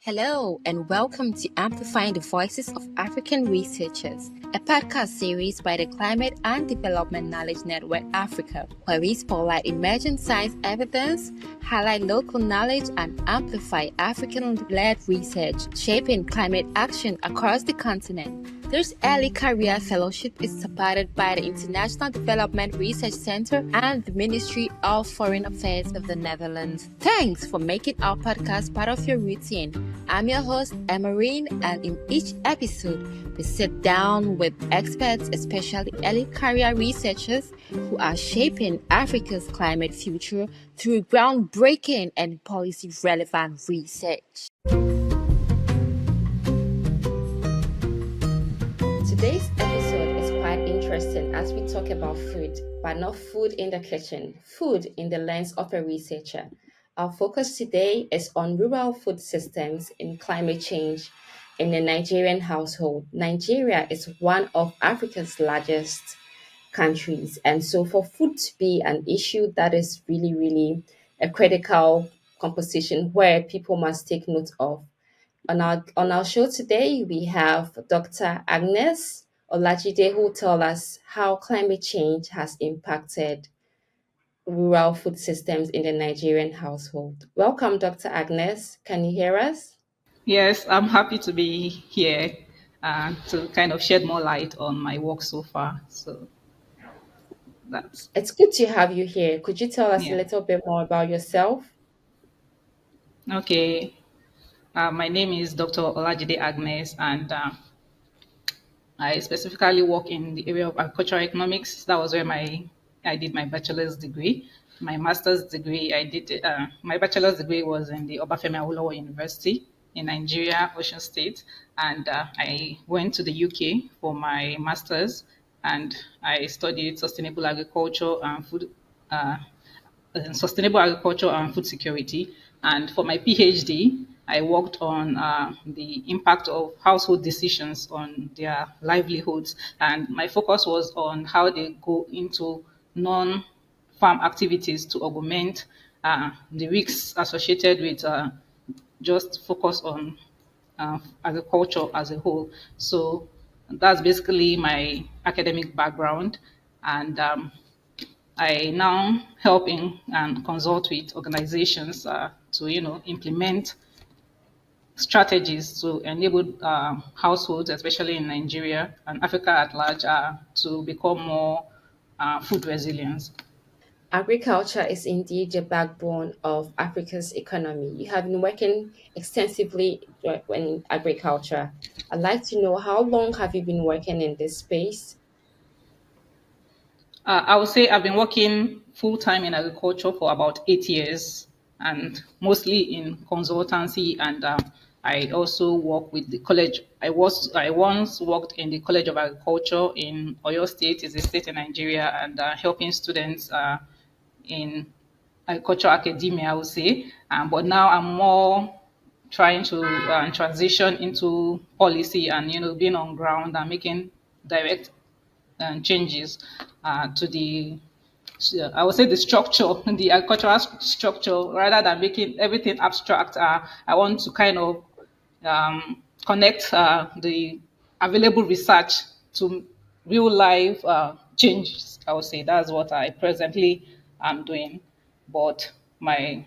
Hello, and welcome to Amplifying the Voices of African Researchers, a podcast series by the Climate and Development Knowledge Network Africa, where we spotlight emerging science evidence, highlight local knowledge, and amplify African-led research shaping climate action across the continent. This early career fellowship is supported by the International Development Research Center and the Ministry of Foreign Affairs of the Netherlands. Thanks for making our podcast part of your routine. I'm your host, Herein, and in each episode, we sit down with experts, especially early career researchers, who are shaping Africa's climate future through groundbreaking and policy-relevant research. Today's episode is quite interesting as we talk about food, but not food in the kitchen, food in the lens of a researcher. Our focus today is on rural food systems in climate change in the Nigerian household. Nigeria is one of Africa's largest countries, and so for food to be an issue, that is really a critical composition where people must take note of. On our show today, we have Dr. Agnes Olajide, who will tell us how climate change has impacted rural food systems in the Nigerian household. Welcome, Dr. Agnes. Can you hear us? Yes, I'm happy to be here to kind of shed more light on my work so far. So that's, It's good to have you here. Could you tell us a yeah. little bit more about yourself? Okay. My name is Dr. Olajide Agnes, and I specifically work in the area of agricultural economics. That was where I did my bachelor's degree. My master's degree, my bachelor's degree was in the Obafemi Awolowo University in Nigeria, Ocean State, and I went to the UK for my master's, and I studied uh, sustainable agriculture and food security. And for my PhD, I worked on the impact of household decisions on their livelihoods. And my focus was on how they go into non farm activities to augment the risks associated with just focus on agriculture as a whole. So that's basically my academic background. And I now help in and consult with organizations to, implement strategies to enable households, especially in Nigeria and Africa at large, to become more food resilient. Agriculture is indeed the backbone of Africa's economy. You have been working extensively in agriculture. I'd like to know how long have you been working in this space? I would say I've been working full time in agriculture for about 8 years, and mostly in consultancy. And I also work with the college. I once worked in the College of Agriculture in Oyo State, is a state in Nigeria, and helping students in agriculture academia, I would say. But now I'm more trying to transition into policy and being on ground and making direct changes to the I would say the structure, the agricultural structure, rather than making everything abstract. I want to kind of connect the available research to real life changes. I would say that's what I presently am doing. But my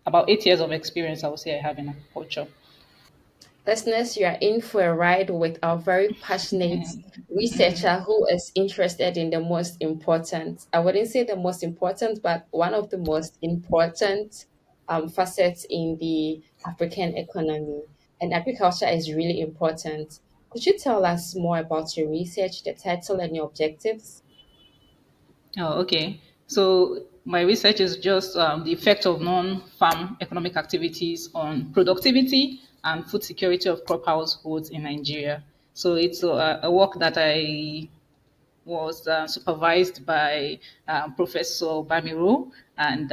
about 8 years of experience, I would say I have in agriculture. Listeners, you are in for a ride with our very passionate researcher who is interested in the most important, I wouldn't say the most important, but one of the most important facets in the African economy. And agriculture is really important. Could you tell us more about your research, the title, and your objectives? Oh, okay. So my research is just the effect of non-farm economic activities on productivity and food security of crop households in Nigeria. So it's a work that I was supervised by Professor Bamiru and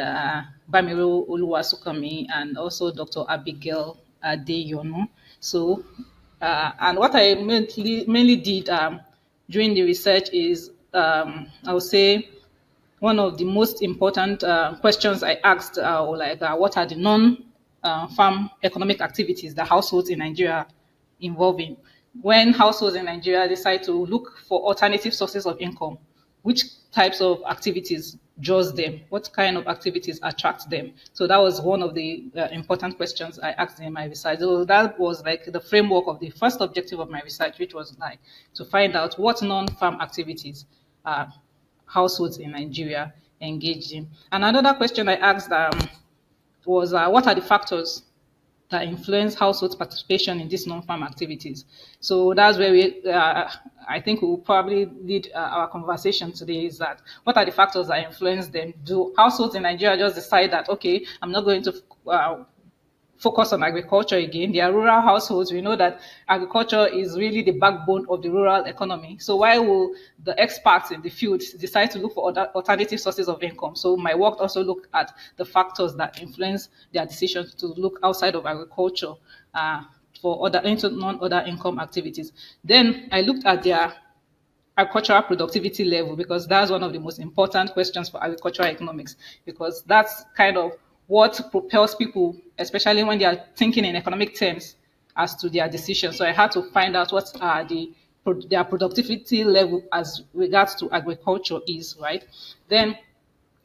Bamiru Oluwasukami and also Dr. Abigail Adeyono. So, and what I mainly did during the research is, I would say, one of the most important questions I asked, what are the farm economic activities that households in Nigeria involve in. When households in Nigeria decide to look for alternative sources of income, which types of activities draws them? What kind of activities attract them? So that was one of the important questions I asked in my research. So that was like the framework of the first objective of my research, which was like to find out what non-farm activities households in Nigeria engaged in. And another question I asked was what are the factors that influence households' participation in these non-farm activities? So that's where I think we will probably lead our conversation today, is that what are the factors that influence them? Do households in Nigeria just decide that, okay, I'm not going to focus on agriculture again? They are rural households. We know that agriculture is really the backbone of the rural economy. So why will the experts in the field decide to look for other alternative sources of income? So my work also looked at the factors that influence their decisions to look outside of agriculture for other into non-other income activities. Then I looked at their agricultural productivity level, because that's one of the most important questions for agricultural economics, because that's kind of what propels people, especially when they are thinking in economic terms, as to their decisions. So I had to find out what are their productivity level as regards to agriculture is, right? Then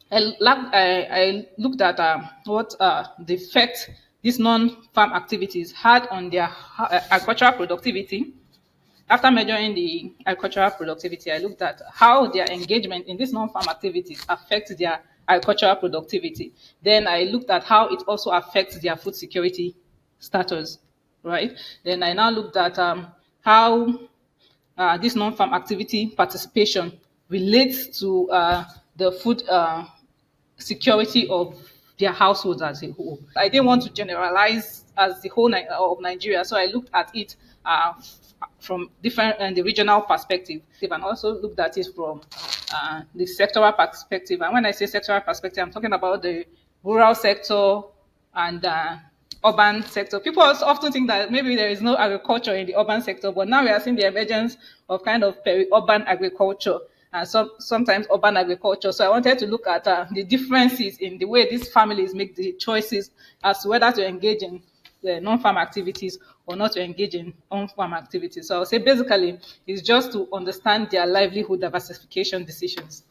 I looked at what the effect these non-farm activities had on their agricultural productivity. After measuring the agricultural productivity, I looked at how their engagement in these non-farm activities affects their agricultural productivity. Then I looked at how it also affects their food security status, right? Then I now looked at how this non-farm activity participation relates to the food security of their households as a whole. I didn't want to generalize as the whole of Nigeria, so I looked at it from different and the regional perspective, and also looked at it from the sectoral perspective. And when I say sectoral perspective, I'm talking about the rural sector and urban sector. People also often think that maybe there is no agriculture in the urban sector, but now we are seeing the emergence of kind of peri-urban agriculture and sometimes urban agriculture. So I wanted to look at the differences in the way these families make the choices as to whether to engage in the non-farm activities or not to engage in on-farm activities. So I'll say basically it's just to understand their livelihood diversification decisions.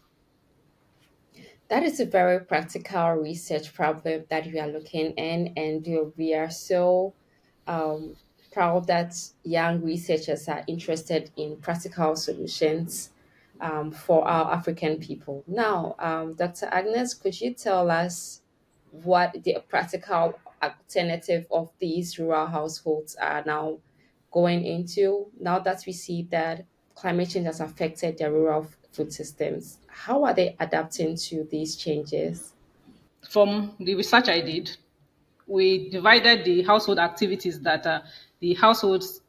That is a very practical research problem that we are looking in, and we are so um, proud that young researchers are interested in practical solutions for our African people. Now, Dr. Agnes, could you tell us what the practical alternative of these rural households are now going into, now that we see that climate change has affected their rural food systems? How are they adapting to these changes? From the research I did, we divided the household activities that the households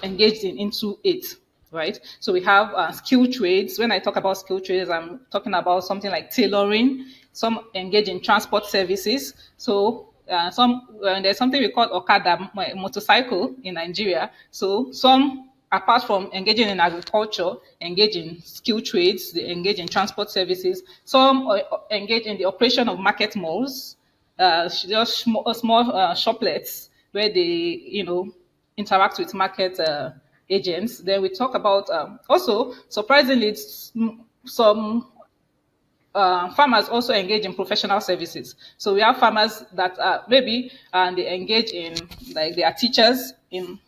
engaged in into 8, right? So we have skill trades. When I talk about skill trades, I'm talking about something like tailoring. Some engage in transport services. So there's something we call Okada motorcycle in Nigeria. So some, apart from engaging in agriculture, engage in skill trades, they engage in transport services. Some engage in the operation of market malls, just small shoplets where they, interact with market agents. Then we talk about also, surprisingly, some farmers also engage in professional services. So we have farmers that maybe they engage in, like, they are teachers in,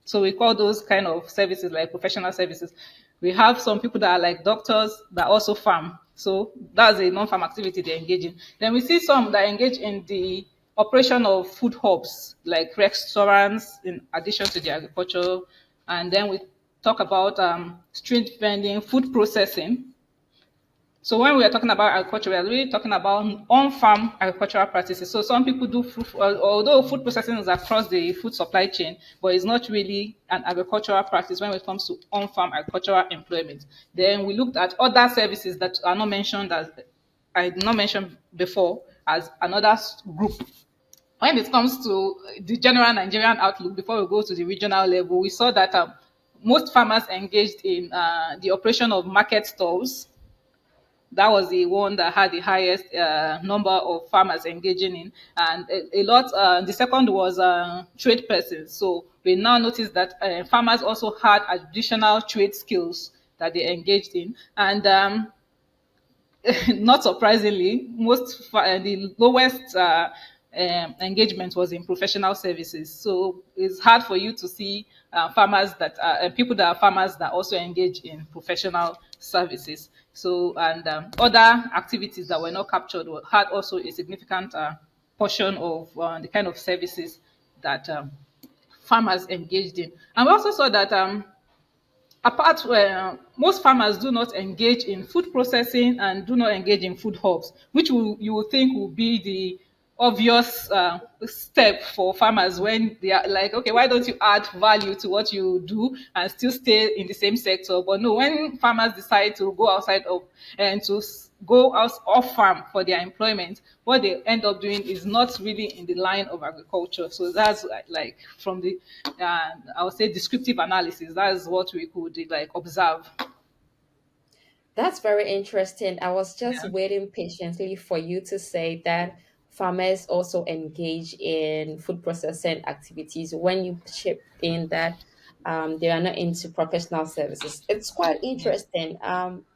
so we call those kind of services like professional services. We have some people that are like doctors that also farm. So that's a non-farm activity they engage in. Then we see some that engage in the operation of food hubs, like restaurants, in addition to the agriculture. And then we talk about street vending, food processing. So when we are talking about agriculture, we are really talking about on-farm agricultural practices. So some people do food, although food processing is across the food supply chain, but it's not really an agricultural practice when it comes to on-farm agricultural employment. Then we looked at other services that are not mentioned, as I did not mention before, as another group. When it comes to the general Nigerian outlook, before we go to the regional level, we saw that most farmers engaged in the operation of market stalls, That was the one that had the highest number of farmers engaging in, and a lot. The second was trade persons. So we now notice that farmers also had additional trade skills that they engaged in, and not surprisingly, the lowest engagement was in professional services. So it's hard for you to see farmers that people that are farmers that also engage in professional services. So and other activities that were not captured had also a significant portion of the kind of services that farmers engaged in. And we also saw that apart most farmers do not engage in food processing and do not engage in food hubs, which you would think would be the obvious step for farmers when they are like, okay, why don't you add value to what you do and still stay in the same sector? But no, when farmers decide to go outside of and to go out off farm for their employment, what they end up doing is not really in the line of agriculture. So that's like from the I would say descriptive analysis. That's what we could like observe. That's very interesting. I was just Yeah. waiting patiently for you to say that farmers also engage in food processing activities when you chipped in that they are not into professional services. It's quite Yeah. interesting.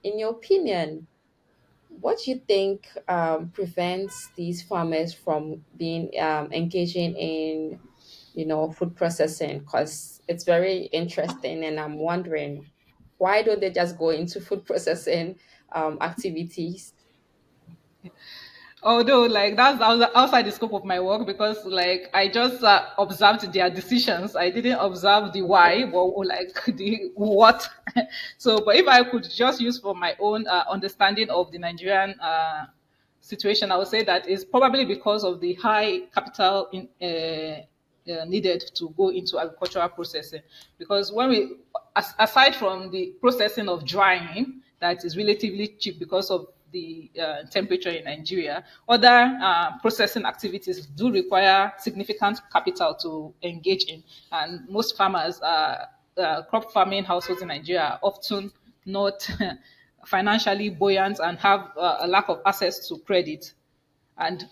In your opinion, what do you think prevents these farmers from being engaging in, food processing? Because it's very interesting, and I'm wondering why don't they just go into food processing activities? Although like that's outside the scope of my work because like I just observed their decisions. I didn't observe the why or like the what. So but if I could just use for my own understanding of the Nigerian situation, I would say that it's probably because of the high capital needed to go into agricultural processing. Because when aside from the processing of drying, that is relatively cheap because of the temperature in Nigeria, other processing activities do require significant capital to engage in. And most farmers, crop farming households in Nigeria are often not financially buoyant and have a lack of access to credit. And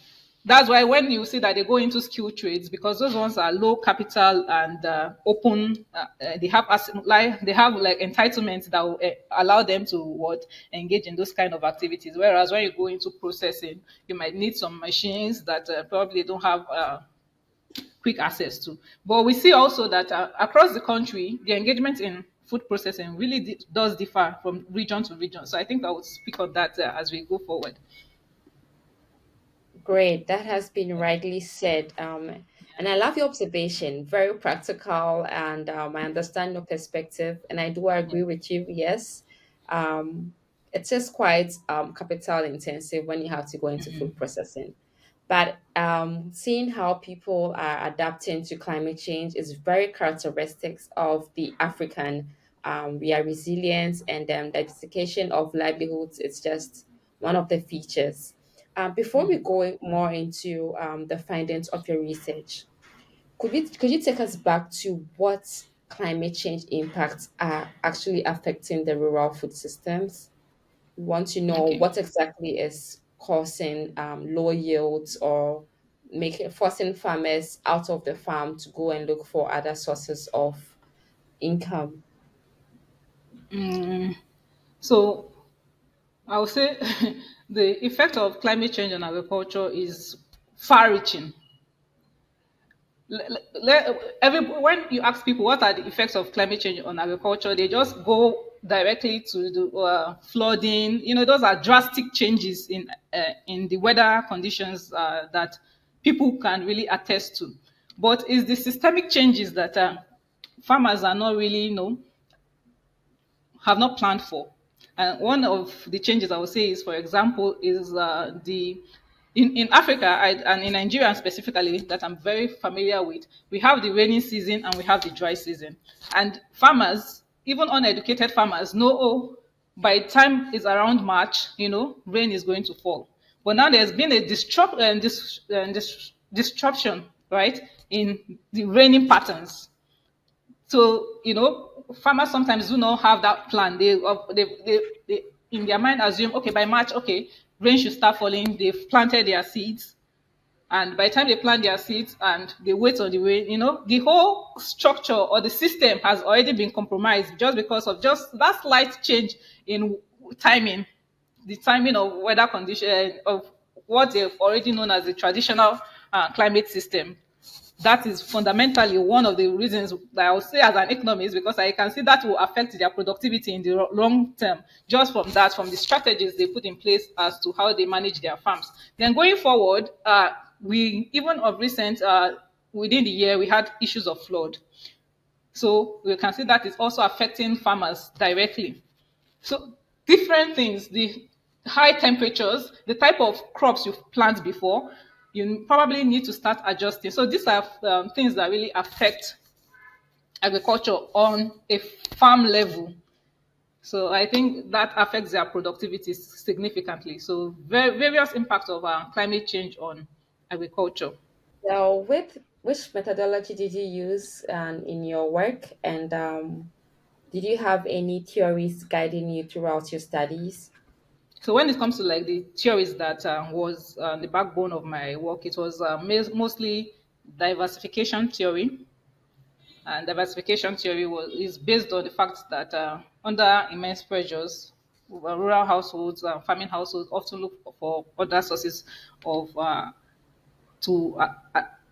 that's why when you see that they go into skill trades, because those ones are low capital and open, they have like they have like entitlements that will allow them to what engage in those kind of activities. Whereas when you go into processing, you might need some machines that probably don't have quick access to. But we see also that across the country, the engagement in food processing really does differ from region to region. So I think I would speak on that as we go forward. Great, that has been rightly said. And I love your observation, very practical, and I understand your perspective. And I do Yeah. agree with you. Yes, it is quite capital intensive when you have to go into food processing. But seeing how people are adapting to climate change is very characteristic of the African. We are resilient, and diversification of livelihoods is just one of the features. Before we go more into the findings of your research, could you take us back to what climate change impacts are actually affecting the rural food systems? We want to know Okay. what exactly is causing low yields or making forcing farmers out of the farm to go and look for other sources of income. So I would say the effect of climate change on agriculture is far-reaching. When you ask people what are the effects of climate change on agriculture, they just go directly to the flooding. You know, those are drastic changes in the weather conditions that people can really attest to. But it's the systemic changes that farmers are not really, have not planned for. And one of the changes I would say is, for example, is the in Africa and in Nigeria specifically that I'm very familiar with, we have the rainy season and we have the dry season. And farmers, even uneducated farmers, know, oh, by the time it's around March, rain is going to fall. But now there's been a disruption, right, in the raining patterns. So, farmers sometimes do not have that plan. They in their mind assume, okay, by March, okay, rain should start falling. They've planted their seeds, and by the time they plant their seeds and they wait on the rain, the whole structure or the system has already been compromised just because of just that slight change in timing, the timing of weather condition of what they've already known as the traditional climate system. That is fundamentally one of the reasons that I would say as an economist, because I can see that will affect their productivity in the long term, just from that, from the strategies they put in place as to how they manage their farms. Then going forward, we even of recent, within the year, we had issues of flood. So we can see that is also affecting farmers directly. So different things, the high temperatures, the type of crops you've planted before, you probably need to start adjusting. So these are things that really affect agriculture on a farm level. So I think that affects their productivity significantly. So various impacts of climate change on agriculture. So, which methodology did you use in your work, and did you have any theories guiding you throughout your studies? So when it comes to like the theories that was the backbone of my work, it was mostly diversification theory. And diversification theory is based on the fact that under immense pressures, rural households, farming households often look for other sources of to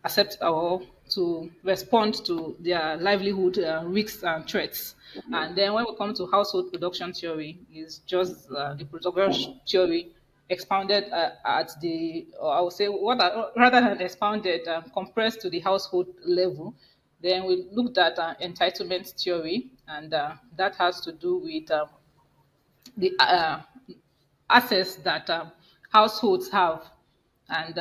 accept or to respond to their livelihood risks and threats. And then when we come to household production theory, is just the production theory expounded at the, or I would say, rather than expounded, compressed to the household level. Then we looked at entitlement theory, and that has to do with the access that households have, and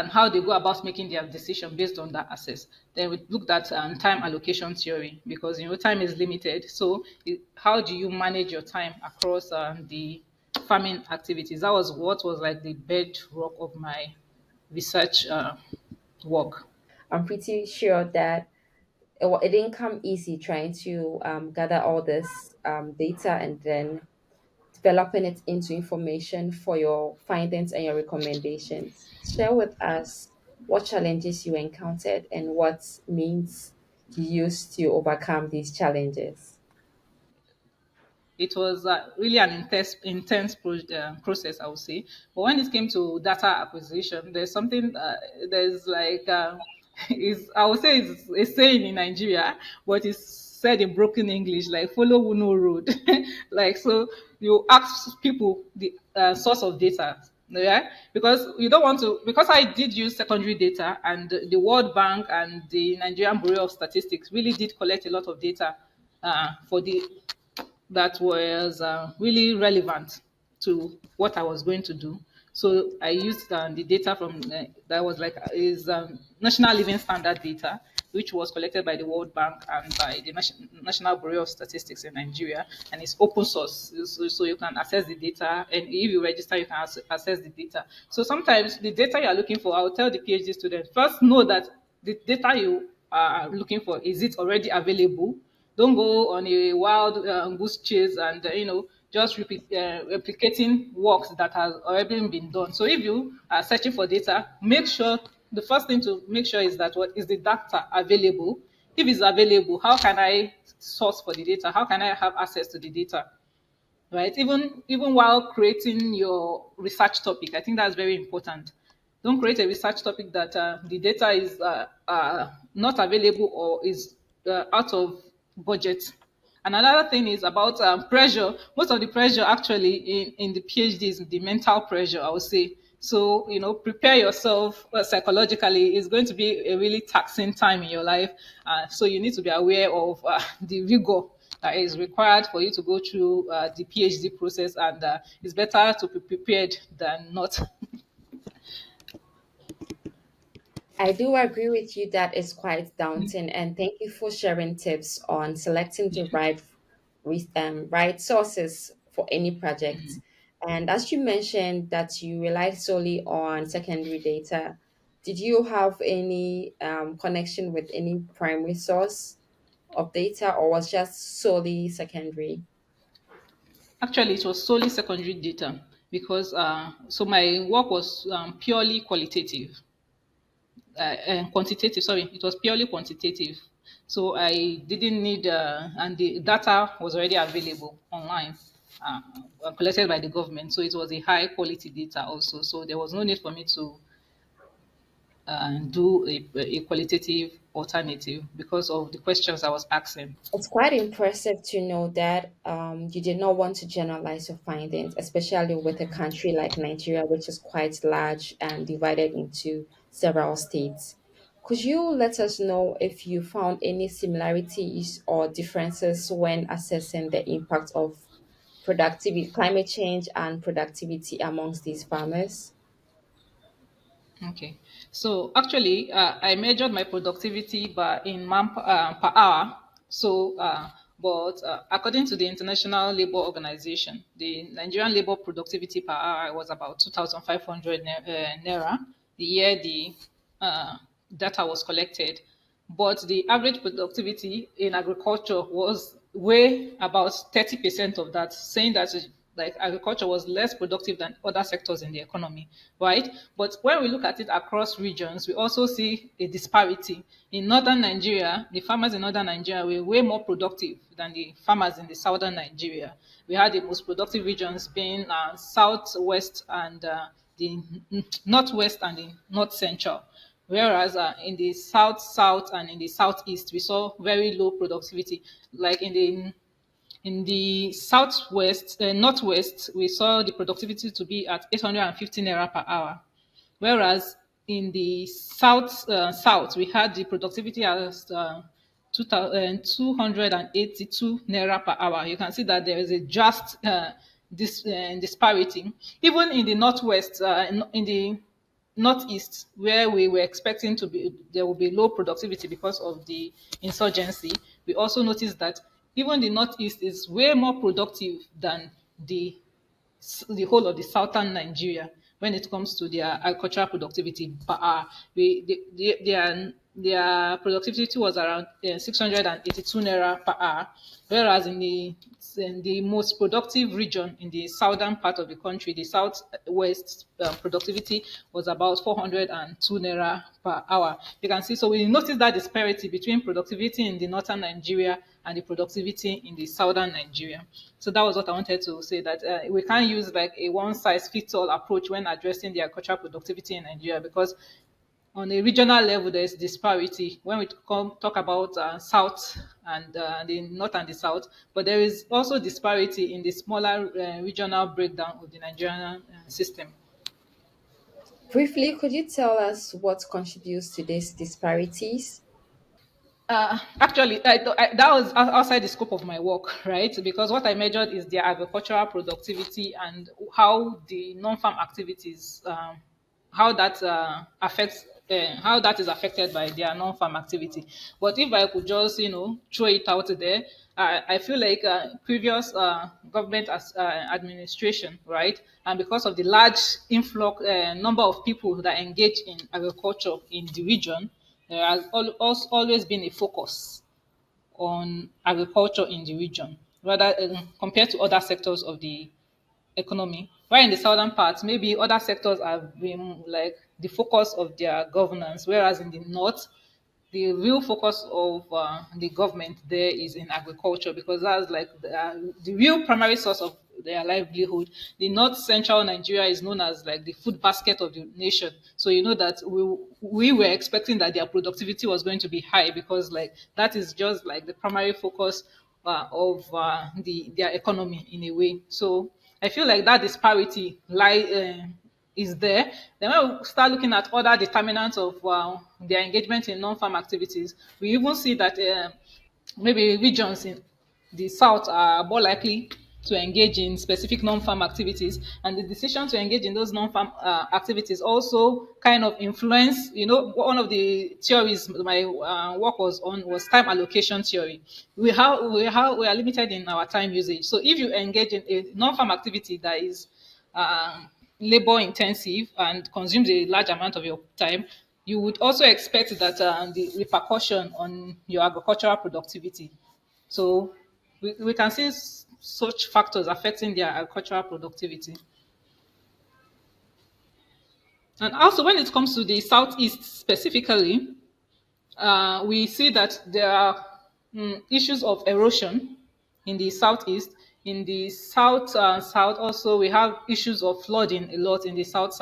how they go about making their decision based on that access. Then we looked at time allocation theory, because time is limited. So how do you manage your time across the farming activities? That was what was like the bedrock of my research work. I'm pretty sure that it didn't come easy trying to gather all this data and then developing it into information for your findings and your recommendations. Share with us what challenges you encountered and what means you used to overcome these challenges. It was really an intense process, I would say. But when it came to data acquisition, there's something, there's like, is I would say it's a saying in Nigeria, but it's said in broken English, like follow who no road. Like, so you ask people the source of data. Yeah, because you don't want to. Because I did use secondary data, and the World Bank and the Nigerian Bureau of Statistics really did collect a lot of data for the that was really relevant to what I was going to do. So I used the data from that was like is national living standard data, which was collected by the World Bank and by the National Bureau of Statistics in Nigeria, and it's open source, so you can access the data, and if you register, you can access the data. So sometimes the data you are looking for, I will tell the PhD student first know that the data you are looking for, is it already available? Don't go on a wild goose chase and just replicating works that has already been done. So if you are searching for data, make sure the first thing to make sure is that what is the data available. If it's available, how can I source for the data? How can I have access to the data? Right? Even while creating your research topic, I think that's very important. Don't create a research topic that the data is not available or is out of budget. And another thing is about pressure. Most of the pressure actually in the PhD is the mental pressure, I would say. So, prepare yourself psychologically. It's going to be a really taxing time in your life. So you need to be aware of the rigor that is required for you to go through the PhD process. And it's better to be prepared than not. I do agree with you that it's quite daunting, and thank you for sharing tips on selecting the right sources for any project. And as you mentioned that you relied solely on secondary data, did you have any connection with any primary source of data, or was just solely secondary? Actually, it was solely secondary data because so my work was purely qualitative and quantitative. Sorry, it was purely quantitative. So I didn't need, and the data was already available online, collected by the government. So it was a high quality data also. So there was no need for me to do a qualitative alternative because of the questions I was asking. It's quite impressive to know that you did not want to generalize your findings, especially with a country like Nigeria, which is quite large and divided into several states. Could you let us know if you found any similarities or differences when assessing the impact of productivity, climate change, and productivity amongst these farmers? Okay. So actually, I measured my productivity per hour. So, but according to the International Labour Organization, the Nigerian labor productivity per hour was about 2,500 naira the year the uh, data was collected. But the average productivity in agriculture was way about 30% of that, saying that like agriculture was less productive than other sectors in the economy, right? But when we look at it across regions, we also see a disparity. In northern Nigeria, the farmers in northern Nigeria were way more productive than the farmers in the southern Nigeria. We had the most productive regions being southwest and the northwest and the north central. Whereas in the south and in the southeast, we saw very low productivity. Like in the southwest, northwest, we saw the productivity to be at 850 naira per hour. Whereas in the south, we had the productivity as 282 naira per hour. You can see that there is a just disparity. Even in the northwest, in the northeast, where we were expecting to be there will be low productivity because of the insurgency, we also noticed that even the northeast is way more productive than the the whole of the southern Nigeria when it comes to their agricultural productivity per hour. Their productivity was around 682 naira per hour, whereas in the most productive region in the southern part of the country, the southwest productivity was about 402 naira per hour. You can see, so we notice that disparity between productivity in the northern Nigeria and the productivity in the southern Nigeria. So that was what I wanted to say, that we can't use like a one size fits all approach when addressing the agricultural productivity in Nigeria, because on a regional level there's disparity when we talk about south and the north and the south, but there is also disparity in the smaller regional breakdown of the Nigerian system. Briefly, could you tell us what contributes to these disparities? Actually, that was outside the scope of my work, right? Because what I measured is their agricultural productivity and how the non-farm activities, how that how that is affected by their non-farm activity. But if I could just, throw it out there, I feel like previous government administration, right, and because of the large influx number of people that engage in agriculture in the region, there has always been a focus on agriculture in the region, rather compared to other sectors of the economy. While in the southern part, maybe other sectors have been like the focus of their governance, whereas in the north, the real focus of the government there is in agriculture, because that's like the real primary source of their livelihood. The north central Nigeria is known as like the food basket of the nation. So you know that we were expecting that their productivity was going to be high, because like that is just like the primary focus of their economy in a way. So I feel like that disparity is there. Then when we start looking at other determinants of their engagement in non-farm activities, we even see that maybe regions in the south are more likely to engage in specific non-farm activities, and the decision to engage in those non-farm activities also kind of influence. One of the theories my work was on was time allocation theory. We are limited in our time usage, so if you engage in a non-farm activity that is labor intensive and consumes a large amount of your time, you would also expect that the repercussion on your agricultural productivity. So we can see such factors affecting their agricultural productivity. And also, when it comes to the southeast specifically, we see that there are issues of erosion in the southeast. In the south also we have issues of flooding a lot in the south,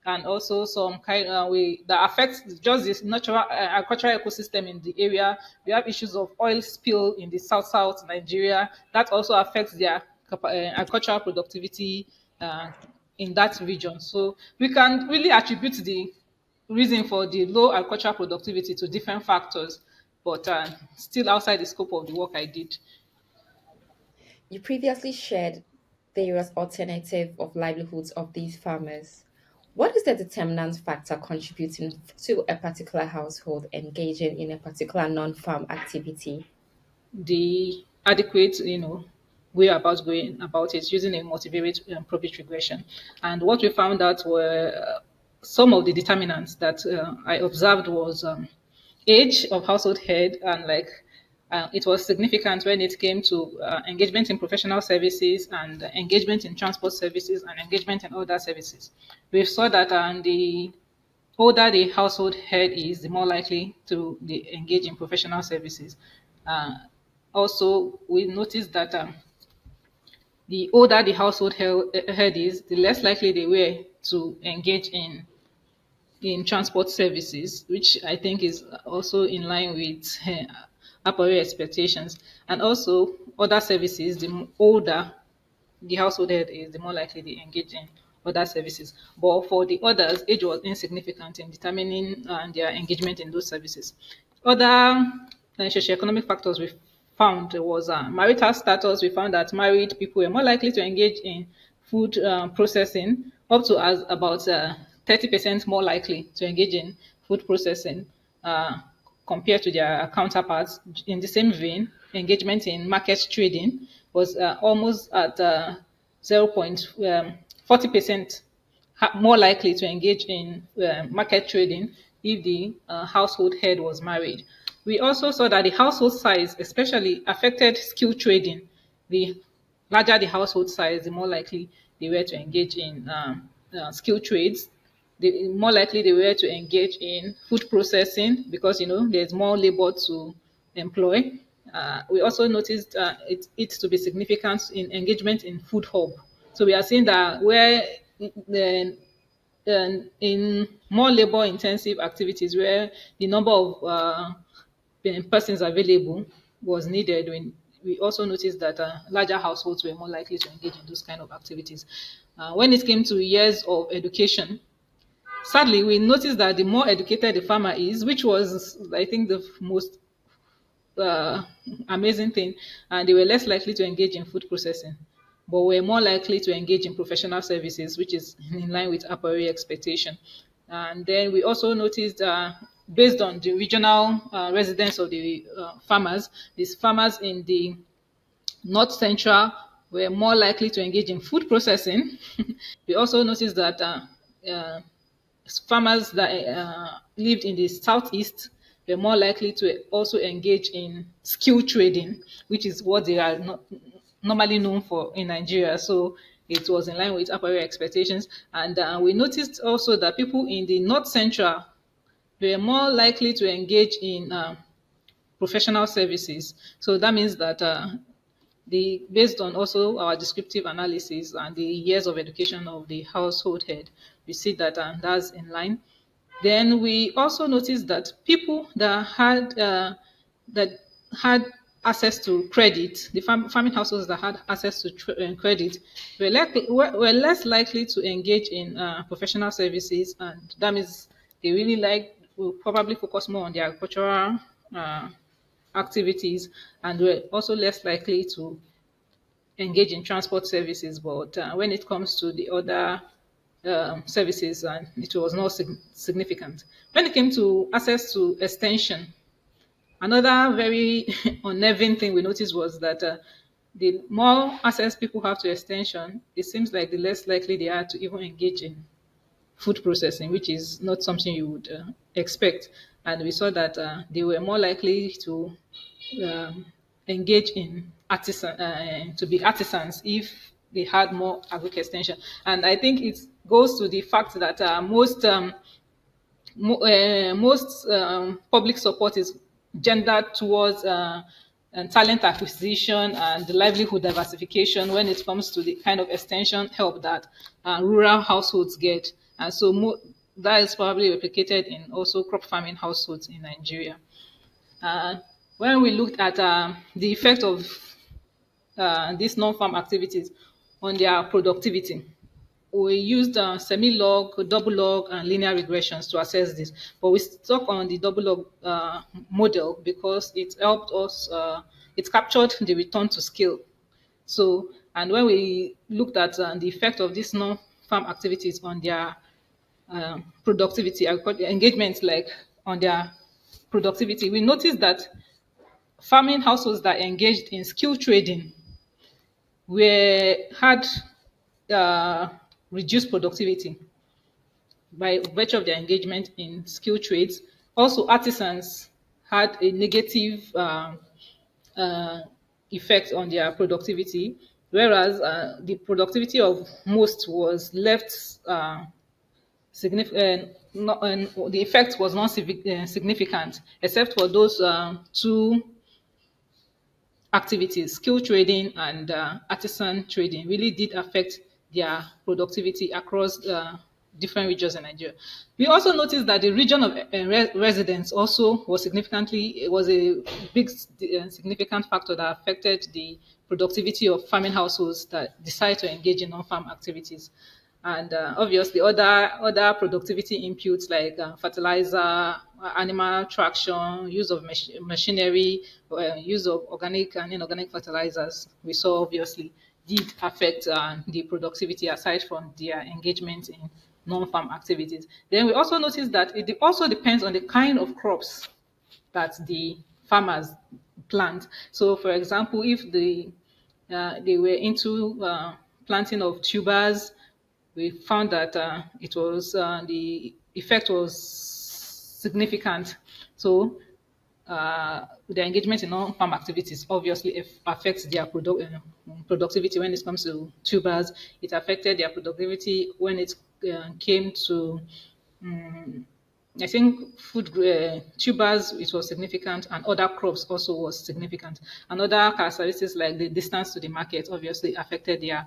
and also some kind we that affects just this natural agricultural ecosystem in the area. We have issues of oil spill in the south Nigeria that also affects their agricultural productivity uh, in that region. So we can really attribute the reason for the low agricultural productivity to different factors, but still outside the scope of the work I did. You previously shared various alternative of livelihoods of these farmers. What is the determinant factor contributing to a particular household engaging in a particular non-farm activity? The adequate, way about going about it using a multivariate profit regression. And what we found out were some of the determinants that I observed was age of household head, and like it was significant when it came to engagement in professional services and engagement in transport services and engagement in other services. We saw that the older the household head is, the more likely to engage in professional services. Uh, Also, we noticed that the older the household head is, the less likely they were to engage in transport services, which I think is also in line with apparent expectations. And also, other services, older the household head is, the more likely they engage in other services. But for the others, age was insignificant in determining their engagement in those services. Other socioeconomic factors we found was marital status. We found that married people were more likely to engage in food processing, up to as about 30% more likely to engage in food processing. Compared to their counterparts. In the same vein, engagement in market trading was almost at 0.40% more likely to engage in market trading if the household head was married. We also saw that the household size especially affected skill trading. The larger the household size, the more likely they were to engage in skill trades. The more likely they were to engage in food processing because there's more labor to employ. We also noticed it to be significant in engagement in food hub. So we are seeing that where the in more labor intensive activities where the number of persons available was needed, we also noticed that larger households were more likely to engage in those kind of activities. When it came to years of education, sadly, we noticed that the more educated the farmer is, which was, I think, the most uh, amazing thing, and they were less likely to engage in food processing, but were more likely to engage in professional services, which is in line with a priori expectation. And then we also noticed, based on the regional residence of the farmers, these farmers in the North Central were more likely to engage in food processing. We also noticed that uh, farmers that lived in the southeast were more likely to also engage in skill trading, which is what they are not normally known for in Nigeria. So it was in line with apparent expectations. And we noticed also that people in the north central were more likely to engage in professional services. So that means that based on also our descriptive analysis and the years of education of the household head, we see that that's in line. Then we also noticed that people that had access to credit, the farming households that had access to credit, were less likely to engage in professional services, and that means they really will probably focus more on their agricultural uh, activities, and were also less likely to engage in transport services. But when it comes to the other services, it was not significant. When it came to access to extension, another very unnerving thing we noticed was that the more access people have to extension, it seems like the less likely they are to even engage in food processing, which is not something you would expect. And we saw that they were more likely to um, engage in to be artisans if they had more agric extension. And I think it goes to the fact that most public support is gendered towards and talent acquisition and livelihood diversification when it comes to the kind of extension help that rural households get. And so that is probably replicated in also crop farming households in Nigeria. Uh, when we looked at the effect of these non-farm activities on their productivity, we used semi-log, double log, and linear regressions to assess this. But we stuck on the double log model because it helped us, it captured the return to scale. So, and when we looked at the effect of these non-farm activities on their productivity, engagement, like on their productivity, we noticed that farming households that engaged in skill trading had uh, reduced productivity by virtue of their engagement in skill trades. Also, artisans had a negative uh, effect on their productivity, whereas the productivity of most was left significant. And the effect was not significant, except for those two activities, skill trading and artisan trading, really did affect their productivity across different regions in Nigeria. We also noticed that the region of residence also was it was a big significant factor that affected the productivity of farming households that decide to engage in non-farm activities. And obviously other productivity inputs like fertilizer, animal traction, use of machinery, use of organic and inorganic fertilizers, we saw obviously did affect the productivity aside from their engagement in non-farm activities. Then we also noticed that it also depends on the kind of crops that the farmers plant. So, for example, if they were into planting of tubers, we found that the effect was significant. So, the engagement in non-farm activities obviously affects their productivity when it comes to tubers. It affected their productivity when it came to I think food tubers, it was significant, and other crops also was significant. And other characteristics like the distance to the market obviously affected their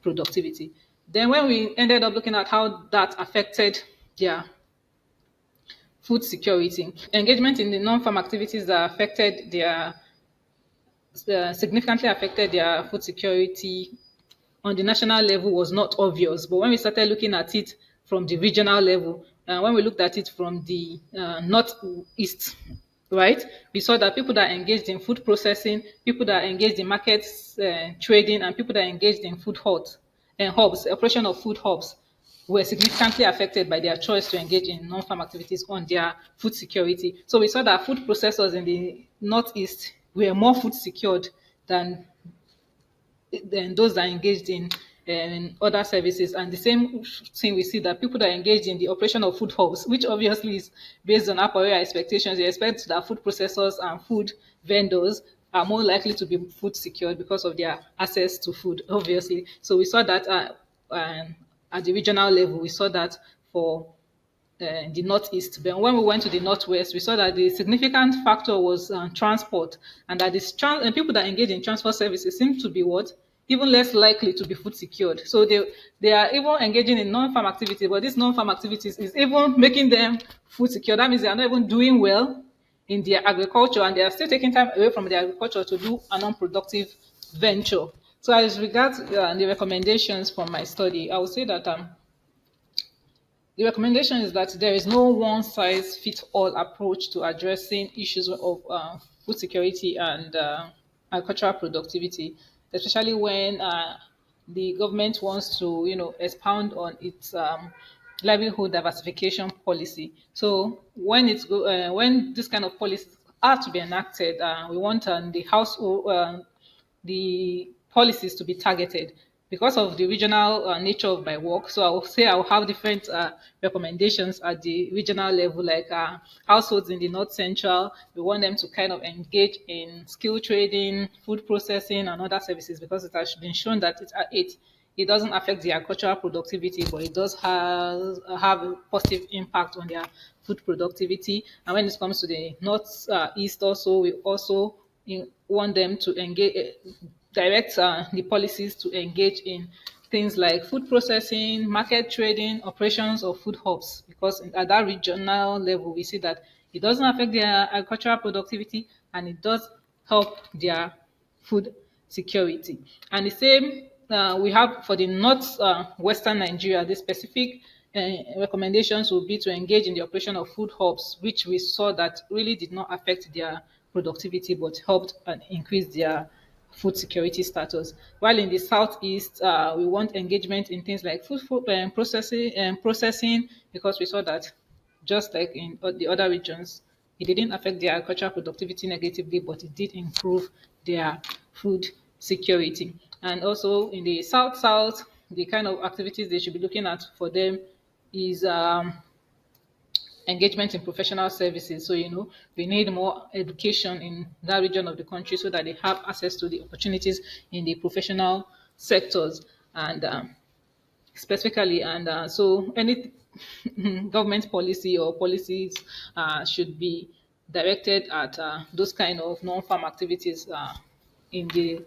productivity. Then when we ended up looking at how that affected their food security, engagement in the non-farm activities that affected their significantly affected their food security on the national level was not obvious. But when we started looking at it from the regional level, when we looked at it from the northeast, right, we saw that people that engaged in food processing, people that engaged in market trading, and people that engaged in food hubs, operation of food hubs, were significantly affected by their choice to engage in non-farm activities on their food security. So we saw that food processors in the northeast were more food secured than those that are engaged in other services. And the same thing we see that people that are engaged in the operation of food hubs, which obviously is based on our expectations, you expect that food processors and food vendors are more likely to be food secured because of their access to food, obviously. So we saw that at the regional level, we saw that for the northeast. But when we went to the northwest, we saw that the significant factor was transport, and that people that engage in transport services seem to be what even less likely to be food secured. So they are even engaging in non-farm activities, but these non-farm activities is even making them food secure. That means they are not even doing well in their agriculture, and they are still taking time away from their agriculture to do a non-productive venture. So as regards the recommendations from my study, I would say that the recommendation is that there is no one-size-fits-all approach to addressing issues of food security and agricultural productivity, especially when the government wants to, expound on its livelihood diversification policy. So when this kind of policies are to be enacted, we want the policies to be targeted. because of the regional nature of my work, so I will say I will have different recommendations at the regional level, like households in the North Central. We want them to kind of engage in skill trading, food processing, and other services because it has been shown that it doesn't affect their agricultural productivity, but it does have a positive impact on their food productivity. And when it comes to the North East, also we also want them to engage, direct the policies to engage in things like food processing, market trading, operations of food hubs, because at that regional level, we see that it doesn't affect their agricultural productivity and it does help their food security. And the same we have for the north western Nigeria, the specific recommendations will be to engage in the operation of food hubs, which we saw that really did not affect their productivity but helped increase their food security status. While in the southeast, we want engagement in things like processing because we saw that just like in the other regions, it didn't affect their agricultural productivity negatively, but it did improve their food security. And also in the south, the kind of activities they should be looking at for them is engagement in professional services. So, we need more education in that region of the country so that they have access to the opportunities in the professional sectors and specifically. And so, any government policy or policies should be directed at those kind of non-farm activities in the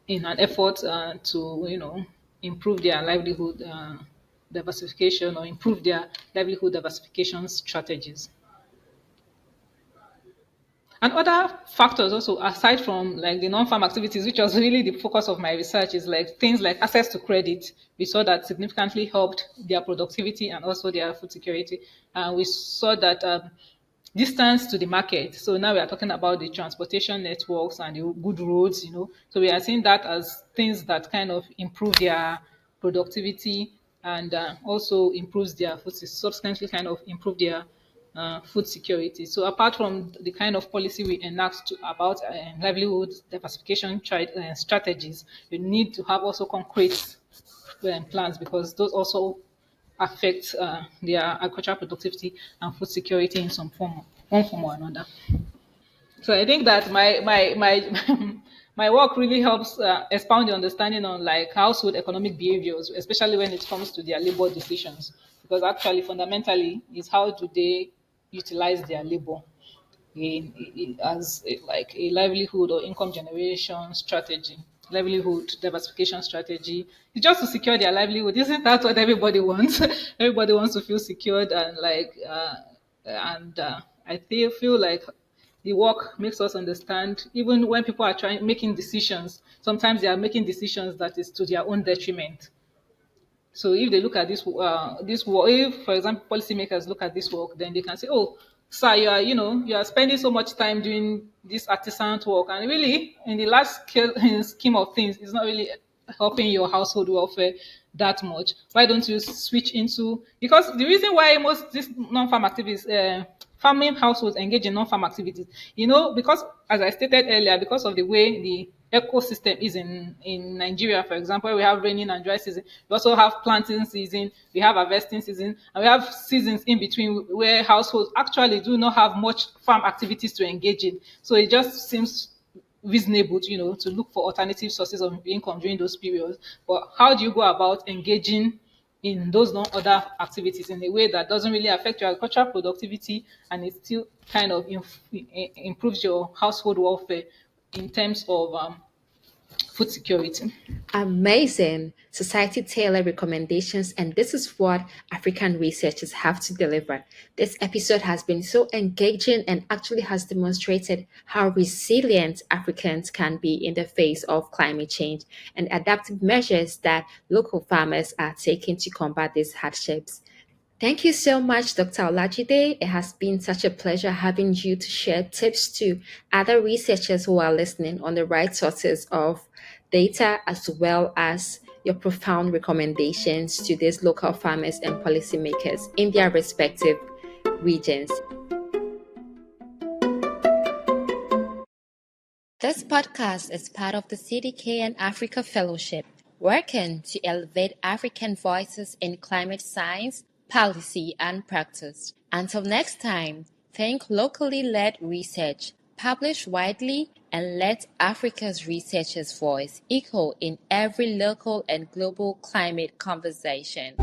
in an effort to improve their livelihood diversification or improve their livelihood diversification strategies. And other factors also, aside from like the non-farm activities, which was really the focus of my research, is like things like access to credit. We saw that significantly helped their productivity and also their food security. And we saw that distance to the market. So now we are talking about the transportation networks and the good roads. So we are seeing that as things that kind of improve their productivity and also improves their food, subsequently kind of improve their food security. So apart from the kind of policy we enact about livelihood diversification strategies, you need to have also concrete plans because those also affect their agricultural productivity and food security in one form or another. So I think that my my work really helps expound the understanding on like household economic behaviors, especially when it comes to their labor decisions, because actually fundamentally is how do they utilize their labor as like a livelihood or income generation strategy, livelihood diversification strategy. It's just to secure their livelihood. Isn't that what everybody wants? Everybody wants to feel secured and I feel like the work makes us understand even when people are trying making decisions. Sometimes they are making decisions that is to their own detriment. So if they look at this work, if for example policymakers look at this work, then they can say, "Oh, sir, you are spending so much time doing this artisan work, and really, in the large scale scheme of things, it's not really helping your household welfare that much. Why don't you switch into because the reason why most these non-farm activities, farming households engage in non-farm activities, because as I stated earlier, because of the way the ecosystem is in Nigeria, for example, we have raining and dry season. We also have planting season, we have harvesting season, and we have seasons in between where households actually do not have much farm activities to engage in. So it just seems reasonable, to look for alternative sources of income during those periods. But how do you go about engaging in those non-other activities in a way that doesn't really affect your agricultural productivity and it still kind of improves your household welfare in terms of food security? Amazing. Society tailored recommendations, and this is what African researchers have to deliver. This episode has been so engaging and actually has demonstrated how resilient Africans can be in the face of climate change and adaptive measures that local farmers are taking to combat these hardships. Thank you so much, Dr. Olajide. It has been such a pleasure having you to share tips to other researchers who are listening on the right sources of data, as well as your profound recommendations to these local farmers and policymakers in their respective regions. This podcast is part of the CDKN Africa Fellowship. working to elevate African voices in climate science, policy, and practice. Until next time, think locally led research, publish widely, and let Africa's researchers' voice echo in every local and global climate conversation.